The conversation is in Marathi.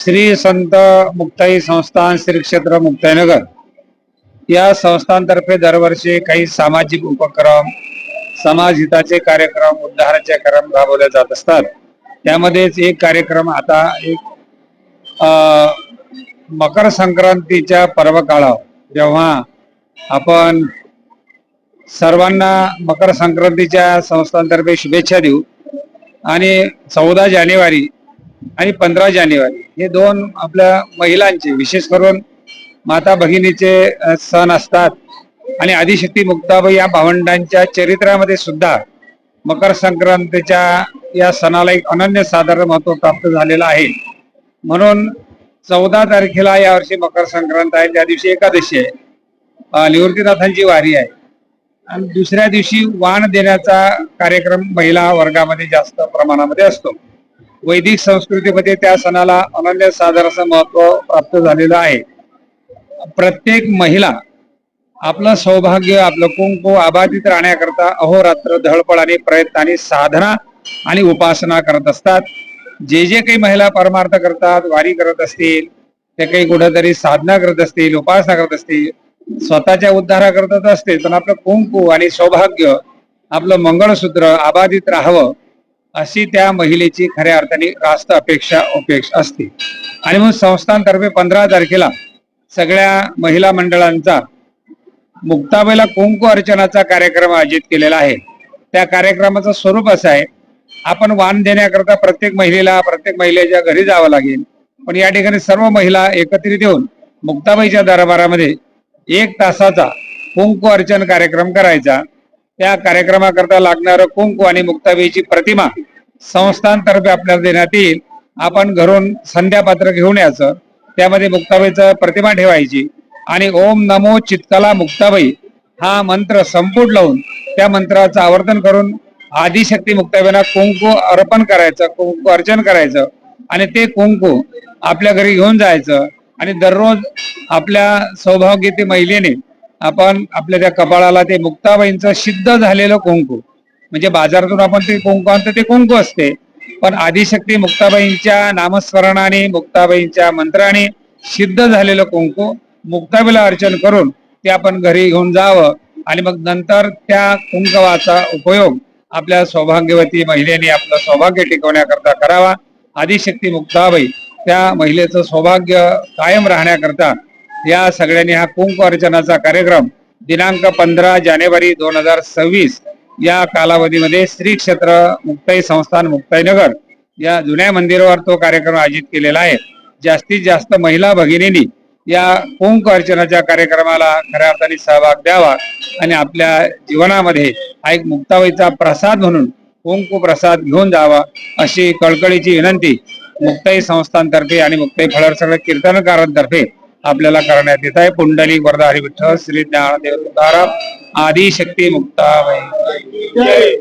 श्री संत मुक्ताई संस्थान श्री क्षेत्र मुक्ताईनगर या संस्थांतर्फे दरवर्षी काही सामाजिक उपक्रम, समाज हिताचे कार्यक्रम, उद्धाराचे कार्यक्रम राबवले जात असतात। त्यामध्येच एक कार्यक्रम आता मकर संक्रांतीच्या पर्व काळावर जेव्हा आपण सर्वांना मकर संक्रांतीच्या संस्थांतर्फे शुभेच्छा देऊ आणि 14 जानेवारी आणि 15 जानेवारी हे दोन आपल्या महिलांचे विशेष करून माता भगिनीचे सण असतात आणि आदिशक्ती मुक्ताबाई या भावंडांच्या चरित्रामध्ये सुद्धा मकर संक्रांतीच्या या सणाला एक अनन्यसाधारण महत्व प्राप्त झालेलं आहे। म्हणून 14 तारखेला यावर्षी मकर संक्रांत आहे, त्या दिवशी एकादशी आहे, निवृत्तीनाथांची वारी आहे आणि दुसऱ्या दिवशी वाण देण्याचा कार्यक्रम महिला वर्गामध्ये जास्त प्रमाणामध्ये असतो। वैदिक संस्कृतीमध्ये त्या सणाला अनन्यसाधारण महत्व प्राप्त झालेलं आहे। प्रत्येक महिला आपलं सौभाग्य, आपलं कुंकू अबाधित राहण्याकरता अहोरात्र धडपड आणि प्रयत्नाने साधना आणि उपासना करत असतात। जे काही महिला परमार्थ करतात, वारी करत असतील, ते काही कुठेतरी साधना करत असतील, उपासना करत असतील, स्वतःच्या उद्धारा करत असतील, पण आपलं कुंकू आणि सौभाग्य, आपलं मंगळसूत्र अबाधित राहावं अशी त्या महिलेची खऱ्या अर्थाने रास्त अपेक्षा असते। आणि मग संस्थांतर्फे 15 तारखेला सगळ्या महिला मंडळांचा मुक्ताबाईला कुंकू अर्चनाचा कार्यक्रम आयोजित केलेला आहे। त्या कार्यक्रमाचं स्वरूप असं आहे, आपण वाण देण्याकरता प्रत्येक महिलेच्या घरी जावं लागेल, पण या ठिकाणी सर्व महिला एकत्रित येऊन मुक्ताबाईच्या दरबारामध्ये 1 तासाचा कुंकू अर्चन कार्यक्रम करायचा। त्या कार्यक्रमाकरता लागणारं कुंकू आणि मुक्ताबाईची प्रतिमा संस्थांतर्फे आपल्याला देण्यात येईल। आपण घरून संध्यापात्र घेऊन यायचं, त्यामध्ये मुक्ताबाईचं प्रतिमा ठेवायची आणि ओम नमो चित्तला मुक्ताबाई हा मंत्र संपुट लावून त्या मंत्राचं आवर्तन करून आदिशक्ती मुक्ताबाईंना कुंकू अर्पण करायचं, कुंकू अर्चन करायचं आणि ते कुंकू आपल्या घरी घेऊन जायचं आणि दररोज आपल्या सौभाग्यवती महिलेने आपण आपल्या त्या कपाळाला ते मुक्ताबाईंचं सिद्ध झालेलं कुंकू, म्हणजे बाजारातून आपण ते कुंकू आणतो ते कुंकू असते, पण आदिशक्ती मुक्ताबाईंच्या नामस्मरणाने, मुक्ताबाईंच्या मंत्राने सिद्ध झालेलं कुंकू मुक्ताबाईला अर्चन करून ते आपण घरी घेऊन जावं आणि मग नंतर त्या कुंकवाचा उपयोग आपल्या सौभाग्यवती महिलेने आपलं सौभाग्य टिकवण्याकरता करावा। आदिशक्ती मुक्ताबाई त्या महिलेचं सौभाग्य कायम राहण्याकरता या सगळ्यांनी हा कुंकू अर्चनाचा कार्यक्रम दिनांक 15 जानेवारी 2026 या कालावधीमध्ये श्री क्षेत्र मुक्ताई संस्थान मुक्ताईनगर या जुन्या मंदिरावर तो कार्यक्रम आयोजित केलेला आहे। जास्तीत जास्त महिला भगिनींनी या कुंकू अर्चनाच्या कार्यक्रमाला खऱ्या अर्थाने सहभाग द्यावा आणि आपल्या जीवनामध्ये हा एक मुक्ताबाईचा प्रसाद म्हणून कुंकू प्रसाद घेऊन जावा अशी कळकळीची विनंती मुक्ताई संस्थांतर्फे आणि मुक्ताई फळर सगळ्या कीर्तनकारांतर्फे आपल्याला करण्यात येत आहे। पुंडलिक वरदा हरी विठ्ठल श्री ज्ञानदेव तुकाराम आदिशक्ती मुक्ताबाई जय।